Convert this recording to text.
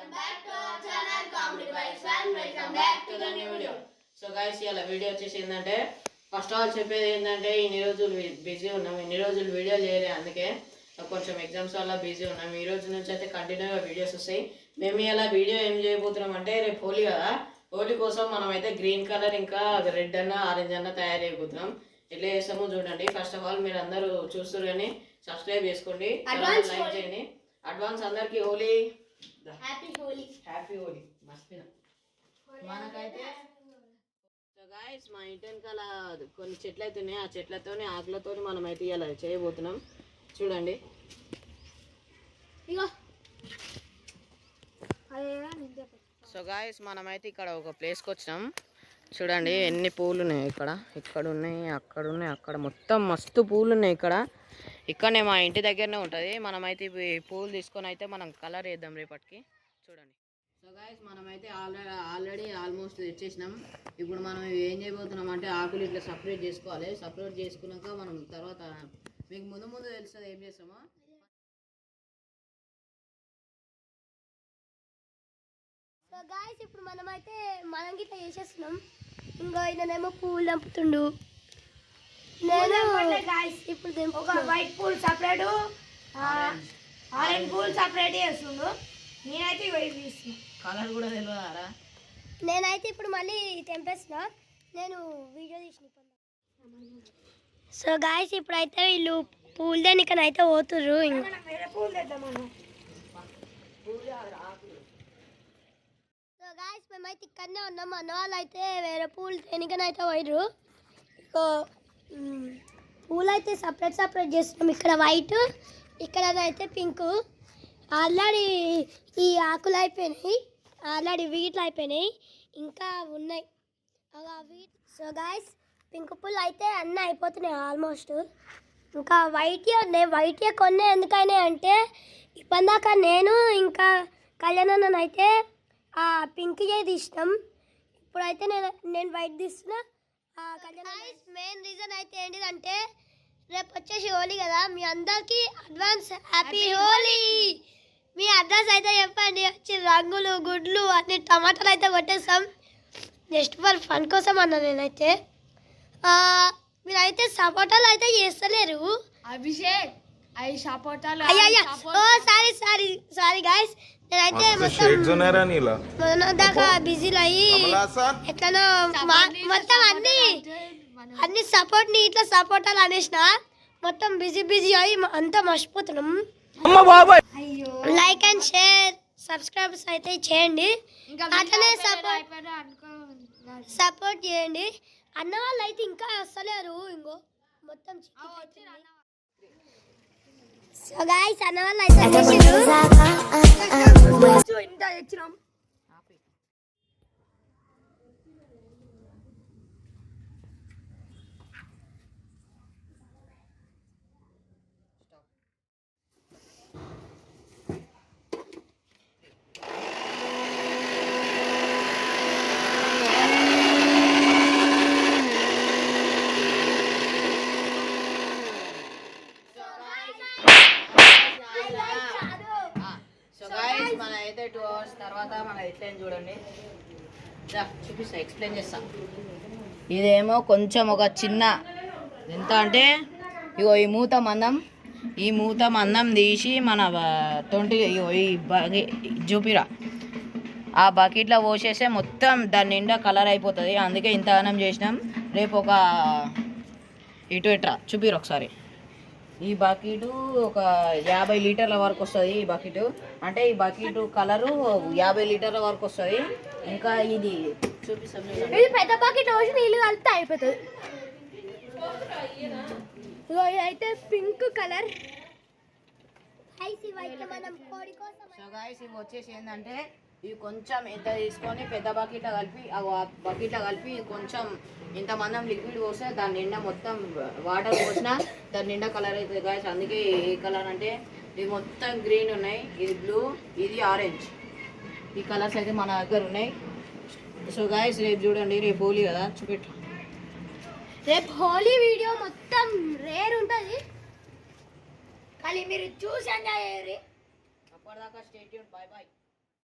Welcome back to our channel Comedy Vibes and welcome back to the new video. So guys, ఇలా video వచ్చేసి ఏంటంటే first all చెప్పేది ఏంటంటే ఇన్ని రోజులు బిజీ ఉన్నాం, ఇన్ని రోజులు వీడియో చేయలే, అందుకే కొంచెం ఎగ్జామ్స్ వల్ల బిజీ ఉన్నాం. ఈ రోజు నుంచి అయితే కంటిన్యూగా వీడియోస్ వస్తాయి. మేము ఇలా వీడియో ఏం చేయబోతున్నాం అంటే రేపు హోలీ కదా, హోలీ కోసం మనం అయితే గ్రీన్ కలర్ ఇంకా రెడ్ అన్న ఆరెంజ్ అన్న తయారు చేయబోతున్నాం. ఎట్లా చేస్తామో చూడండి. ఫస్ట్ ఆఫ్ ఆల్ మీరు అందరూ చూస్తారు కానీ సబ్స్క్రైబ్ చేసుకోండి, లైక్ చేయండి. అడ్వాన్స్ అందరికి హోలీ హ్యాపీ హోలీ మర్చిపోయినా మనకైతే. సో గాయ్స్, మా ఇంటి వెనకాల కొన్ని చెట్లు అయితే ఉన్నాయి, ఆ చెట్లతోని ఆకులతో మనం అయితే ఇలా చేయబోతున్నాం. చూడండి. సో గాయ్స్, మనమైతే ఇక్కడ ఒక ప్లేస్కి వచ్చినాం. చూడండి ఎన్ని పూలు ఉన్నాయి. ఇక్కడ ఉన్నాయి, అక్కడ ఉన్నాయి, అక్కడ మొత్తం మస్తు పూలు ఉన్నాయి. ఇక్కడనే మా ఇంటి దగ్గరనే ఉంటుంది. మనమైతే ఈ పూలు తీసుకొని అయితే మనం కలర్ వేద్దాం రేపటికి. చూడండి. సో గాయ్స్, మనమైతే ఆల్రెడీ ఆల్మోస్ట్ తెచ్చేసినాం. ఇప్పుడు మనం ఏం చేయబోతున్నాం అంటే ఆకులు ఇట్లా సపరేట్ చేసుకోవాలి. సపరేట్ చేసుకున్నాక మనం తర్వాత మీకు ముందు తెలుస్తుంది ఏం చేస్తామో. సో గాయ్స్, ఇప్పుడు మనమైతే మనం గిట్లా చేసేస్తున్నాం. ఇంకా ఈయనేమో పూలు దంపుతుండు. ఇప్పుడు ఒక white pool separate, orange pool separate చేస్తుండు. నేనైతే కలర్ కూడా తెలియదారా. నేనైతే ఇప్పుడు మళ్ళీ తెంపేస్తున్నా. నేను వీడియో తీసిన. సో గాయ్స్, ఇప్పుడైతే వీళ్ళు పూలు దేనికనైతే పోతుర్రు. సో గాయ్స్, మేమైతే ఇక్కడనే ఉన్నాం. అన్న వాళ్ళు అయితే వేరే పూలు దేనికనైతే పోయిర్రు. పూలు అయితే సపరేట్ చేస్తున్నాం. ఇక్కడ వైట్, ఇక్కడ అయితే పింక్. ఆల్రెడీ ఈ ఆకులు అయిపోయినాయి, ఆల్రెడీ వీట్లు అయిపోయినాయి, ఇంకా ఉన్నాయి అవి. సో గాయ్స్, పింక్ పూలు అయితే అన్నీ అయిపోతున్నాయి ఆల్మోస్ట్. ఇంకా వైట్ ఉన్నాయి. వైట్ కొన్ని ఎందుకైనా అంటే ఇప్పటిదాకా నేను ఇంకా కళ్యాణ్ అయితే ఆ పింక్ తీసినాం. ఇప్పుడైతే నేను వైట్ తీస్తున్నా. మెయిన్ రీజన్ అయితే ఏంటిదంటే రేపు వచ్చేసి హోలీ కదా, మీ అందరికీ అడ్వాన్స్ హ్యాపీ హోలీ. మీ అడ్రస్ అయితే చెప్పండి. వచ్చి రంగులు గుడ్లు అన్ని టమాటాలు అయితే కొట్టేస్తాం. జస్ట్ ఫర్ ఫన్ కోసం అన్నా నేనైతే. మీరైతే సపోటాలు అయితే చేస్తలేరు. అభిషేక్ అవి సపోటాలు. సారీ గాయస్, నేనైతే మొత్తం దాకా బిజీలో అయ్యి ఎట్లనో మొత్తం అన్ని సపోర్ట్ ని ఇట్లా సపోర్టాలు అనేసిన మొత్తం బిజీ అయ్యి అంతా మర్చిపోతున్నాం. లైక్ అండ్ షేర్ సబ్స్క్రైబ్ అయితే చేయండి. అట్లనే సపోర్ట్ చేయండి. అన్న వాళ్ళు అయితే ఇంకా వస్తలేరు. ఇంకో మొత్తం సో గాయ్స్, అన్న వాళ్ళు అయితే ఇంత తెచ్చినాం. మన అయితే 2 hours తర్వాత మన ఎట్లా చూడండి, చూపిస్తా, ఎక్స్ప్లెయిన్ చేస్తా. ఇదేమో కొంచెం ఒక చిన్న ఎంత అంటే ఇగో ఈ మూత మందం తీసి మన చూపిరా ఆ బకెట్లో పోసేస్తే మొత్తం దాని నిండా కలర్ అయిపోతుంది. అందుకే ఇంత అన్నం చేసినాం. రేపు ఒక ఇటు ఎట్రా చూపిరు ఒకసారి. ఈ బకెట్ ఒక 50 లీటర్ల వరకు వస్తుంది. ఈ బకెట్ అంటే ఈ బకెట్ కలరు 50 లీటర్ల వరకు వస్తుంది. ఇంకా ఇది చూపిస్తాం. ఇది పెద్ద బకెట్ రోజు నీళ్ళు కలిపితే అయిపోతుంది. అయితే పింక్ కలర్. సో గాయ్స్, ఇవి వచ్చేసి ఏంటంటే ఇవి కొంచెం ఇంత తీసుకొని పెద్ద బకెట్లో కలిపి బకెట్లో కలిపి కొంచెం ఇంత మందం లిక్విడ్ పోస్తే దాని నిండా మొత్తం వాటర్ పోసినా దాని నిండా కలర్ అవుతుంది గాయ్స్. అందుకే ఏ కలర్ అంటే ఇవి మొత్తం గ్రీన్ ఉన్నాయి, ఇది బ్లూ, ఇది ఆరెంజ్. ఈ కలర్స్ అయితే మన దగ్గర ఉన్నాయి. సో గాయ్స్, రేపు చూడండి, రేపు హోలీ కదా, చూపెట్టు. రేపు హోలీ వీడియో మొత్తం రేర్ ఉంటుంది. కానీ మీరు చూసి ఎంజాయ్ చేయరు. అప్పటిదాకా స్టే ట్యూన్. Bye bye.